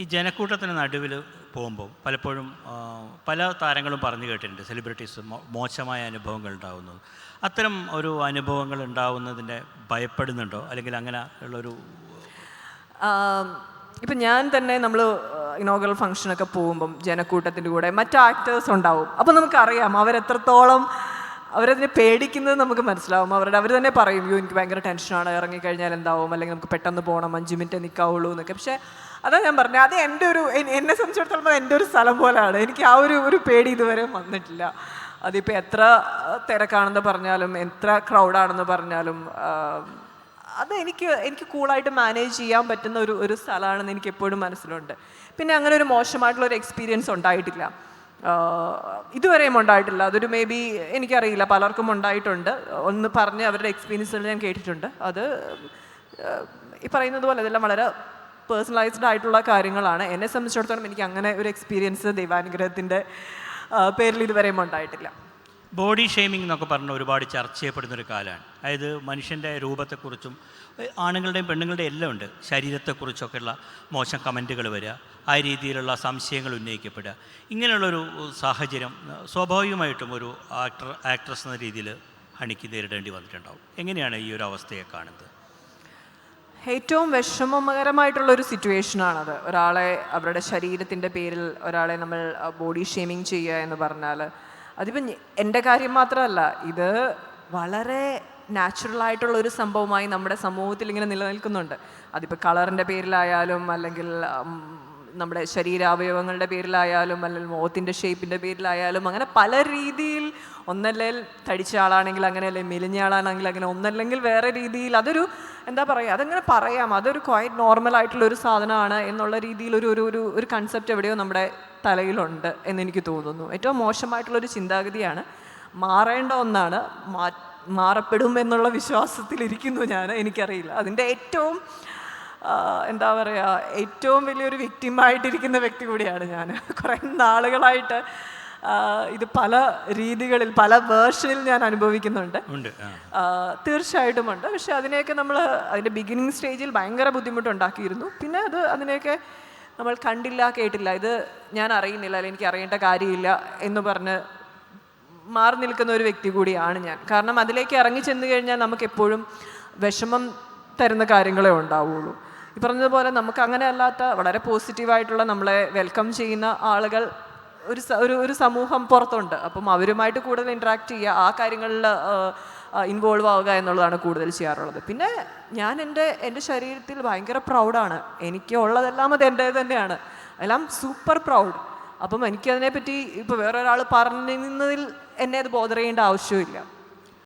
ഈ ജനക്കൂട്ടത്തിന് നടുവിൽ പോകുമ്പോൾ പലപ്പോഴും പല താരങ്ങളും പറഞ്ഞു കേട്ടിട്ടുണ്ട്, സെലിബ്രിറ്റീസ് മോശമായ അനുഭവങ്ങൾ ഉണ്ടാകുന്നത്. അത്തരം ഒരു അനുഭവങ്ങൾ ഉണ്ടാവുന്നതിൻ്റെ ഭയപ്പെടുന്നുണ്ടോ, അല്ലെങ്കിൽ അങ്ങനെ ഉള്ളൊരു? ഇപ്പം ഞാൻ തന്നെ നമ്മൾ ഇനോഗ്രൽ ഫംഗ്ഷനൊക്കെ പോകുമ്പം ജനക്കൂട്ടത്തിൻ്റെ കൂടെ മറ്റ് ആക്ടേഴ്സ് ഉണ്ടാവും. അപ്പം നമുക്കറിയാം അവരെത്രത്തോളം അവരതിനെ പേടിക്കുന്നത് നമുക്ക് മനസ്സിലാവും. അവർ തന്നെ പറയും, യോ എനിക്ക് ഭയങ്കര ടെൻഷനാണ്, ഇറങ്ങിക്കഴിഞ്ഞാൽ എന്താവും, അല്ലെങ്കിൽ നമുക്ക് പെട്ടെന്ന് പോകണം, 5 മിനിറ്റ് നിൽക്കാവുള്ളൂ എന്നൊക്കെ. പക്ഷേ അതാ ഞാൻ പറഞ്ഞത്, അത് എന്നെ സംബന്ധിച്ചിടത്തോളം എൻ്റെ ഒരു സ്ഥലം പോലെയാണ്. എനിക്ക് ആ ഒരു പേടി ഇതുവരെ വന്നിട്ടില്ല. അതിപ്പോൾ എത്ര തിരക്കാണെന്ന് പറഞ്ഞാലും എത്ര ക്രൗഡാണെന്ന് പറഞ്ഞാലും അത് എനിക്ക് കൂളായിട്ട് മാനേജ് ചെയ്യാൻ പറ്റുന്ന ഒരു സ്ഥലമാണെന്ന് എനിക്ക് എപ്പോഴും മനസ്സിലുണ്ട്. പിന്നെ അങ്ങനെ ഒരു മോശമായിട്ടുള്ളൊരു എക്സ്പീരിയൻസ് ഉണ്ടായിട്ടില്ല, ഇതുവരെയും ഉണ്ടായിട്ടില്ല. അതൊരു മേ ബി എനിക്കറിയില്ല, പലർക്കും ഉണ്ടായിട്ടുണ്ട്. ഒന്ന് പറഞ്ഞ് അവരുടെ എക്സ്പീരിയൻസുകൾ ഞാൻ കേട്ടിട്ടുണ്ട്. അത് ഈ പറയുന്നത് പോലെ ഇതെല്ലാം വളരെ പേഴ്സണലൈസ്ഡ് ആയിട്ടുള്ള കാര്യങ്ങളാണ്. എന്നെ സംബന്ധിച്ചിടത്തോളം എനിക്ക് അങ്ങനെ ഒരു എക്സ്പീരിയൻസ് ദൈവാനുഗ്രഹത്തിൻ്റെ പേരിൽ ഇതുവരെയും ഉണ്ടായിട്ടില്ല. ബോഡി ഷെയ്മിംഗ് എന്നൊക്കെ പറഞ്ഞ് ഒരുപാട് ചർച്ച ചെയ്യപ്പെടുന്നൊരു കാലമാണ്. അതായത് മനുഷ്യൻ്റെ രൂപത്തെക്കുറിച്ചും ആണുങ്ങളുടെയും പെണ്ണുങ്ങളുടെയും എല്ലാം ഉണ്ട്, ശരീരത്തെക്കുറിച്ചൊക്കെയുള്ള മോശം കമൻറ്റുകൾ വരിക, ആ രീതിയിലുള്ള സംശയങ്ങൾ ഉന്നയിക്കപ്പെടുക. ഇങ്ങനെയുള്ളൊരു സാഹചര്യം സ്വാഭാവികമായിട്ടും ഒരു ആക്ട്രസ് എന്ന രീതിയിൽ ഹണിക്ക് നേരിടേണ്ടി വന്നിട്ടുണ്ടാവും. എങ്ങനെയാണ് ഈ ഒരു അവസ്ഥയെ കാണുന്നത്? ഏറ്റവും വിഷമകരമായിട്ടുള്ളൊരു സിറ്റുവേഷനാണത്. ഒരാളെ അവരുടെ ശരീരത്തിൻ്റെ പേരിൽ ഒരാളെ നമ്മൾ ബോഡി ഷെയ്മിങ് ചെയ്യുക എന്ന് പറഞ്ഞാൽ, അതിപ്പം എൻ്റെ കാര്യം മാത്രമല്ല, ഇത് വളരെ നാച്ചുറലായിട്ടുള്ളൊരു സംഭവമായി നമ്മുടെ സമൂഹത്തിൽ ഇങ്ങനെ നിലനിൽക്കുന്നുണ്ട്. അതിപ്പോൾ കളറിൻ്റെ പേരിലായാലും, അല്ലെങ്കിൽ നമ്മുടെ ശരീരാവയവങ്ങളുടെ പേരിലായാലും, അല്ലെങ്കിൽ മുഖത്തിൻ്റെ ഷേപ്പിൻ്റെ പേരിലായാലും, അങ്ങനെ പല രീതിയിൽ, ഒന്നല്ലെങ്കിൽ തടിച്ച ആളാണെങ്കിൽ അങ്ങനെ, അല്ലെങ്കിൽ മെലിഞ്ഞ ആളാണെങ്കിൽ അങ്ങനെ, ഒന്നല്ലെങ്കിൽ വേറെ രീതിയിൽ. അതൊരു എന്താ പറയുക, അതങ്ങനെ പറയാം, അതൊരു ക്വൈറ്റ് നോർമലായിട്ടുള്ളൊരു സാധനമാണ് എന്നുള്ള രീതിയിൽ ഒരു കൺസെപ്റ്റ് എവിടെയോ നമ്മുടെ തലയിലുണ്ട് എന്നെനിക്ക് തോന്നുന്നു. ഏറ്റവും മോശമായിട്ടുള്ളൊരു ചിന്താഗതിയാണ്, മാറേണ്ട ഒന്നാണ്, മാറപ്പെടും എന്നുള്ള വിശ്വാസത്തിലിരിക്കുന്നു ഞാൻ. എനിക്കറിയില്ല, അതിൻ്റെ ഏറ്റവും എന്താ പറയുക, ഏറ്റവും വലിയൊരു വിക്ടിമായിട്ടിരിക്കുന്ന വ്യക്തി കൂടിയാണ് ഞാൻ. കുറേ നാളുകളായിട്ട് ഇത് പല രീതികളിൽ, പല വേർഷനിൽ ഞാൻ അനുഭവിക്കുന്നുണ്ട്. തീർച്ചയായിട്ടും ഉണ്ട്. പക്ഷെ അതിനെയൊക്കെ നമ്മൾ അതിൻ്റെ ബിഗിനിങ് സ്റ്റേജിൽ ഭയങ്കര ബുദ്ധിമുട്ടുണ്ടാക്കിയിരുന്നു. പിന്നെ അതിനെയൊക്കെ നമ്മൾ കണ്ടില്ല, കേട്ടില്ല, ഇത് ഞാൻ അറിയുന്നില്ല, അല്ലെങ്കിൽ എനിക്ക് അറിയേണ്ട കാര്യമില്ല എന്ന് പറഞ്ഞ് മാറി നിൽക്കുന്ന ഒരു വ്യക്തി കൂടിയാണ് ഞാൻ. കാരണം അതിലേക്ക് ഇറങ്ങി ചെന്ന് കഴിഞ്ഞാൽ നമുക്ക് എപ്പോഴും വിഷമം തരുന്ന കാര്യങ്ങളേ ഉണ്ടാവുള്ളൂ. ഈ പറഞ്ഞതുപോലെ നമുക്ക് അങ്ങനെ അല്ലാത്ത വളരെ പോസിറ്റീവായിട്ടുള്ള നമ്മളെ വെൽക്കം ചെയ്യുന്ന ആളുകൾ ഒരു സമൂഹം പുറത്തുണ്ട്. അപ്പം അവരുമായിട്ട് കൂടുതൽ ഇൻട്രാക്ട് ചെയ്യുക, ആ കാര്യങ്ങളിൽ ഇൻവോൾവ് ആവുക എന്നുള്ളതാണ് കൂടുതൽ ചെയ്യാറുള്ളത്. പിന്നെ ഞാൻ എൻ്റെ ശരീരത്തിൽ ഭയങ്കര പ്രൗഡാണ്. എനിക്ക് ഉള്ളതെല്ലാം അത് എൻ്റെ തന്നെയാണ്, എല്ലാം സൂപ്പർ പ്രൗഡ്. അപ്പം എനിക്കതിനെപ്പറ്റി ഇപ്പോൾ വേറൊരാൾ പറഞ്ഞതിൽ എന്നെ അത് ബോധർ ചെയ്യേണ്ട ആവശ്യമില്ല.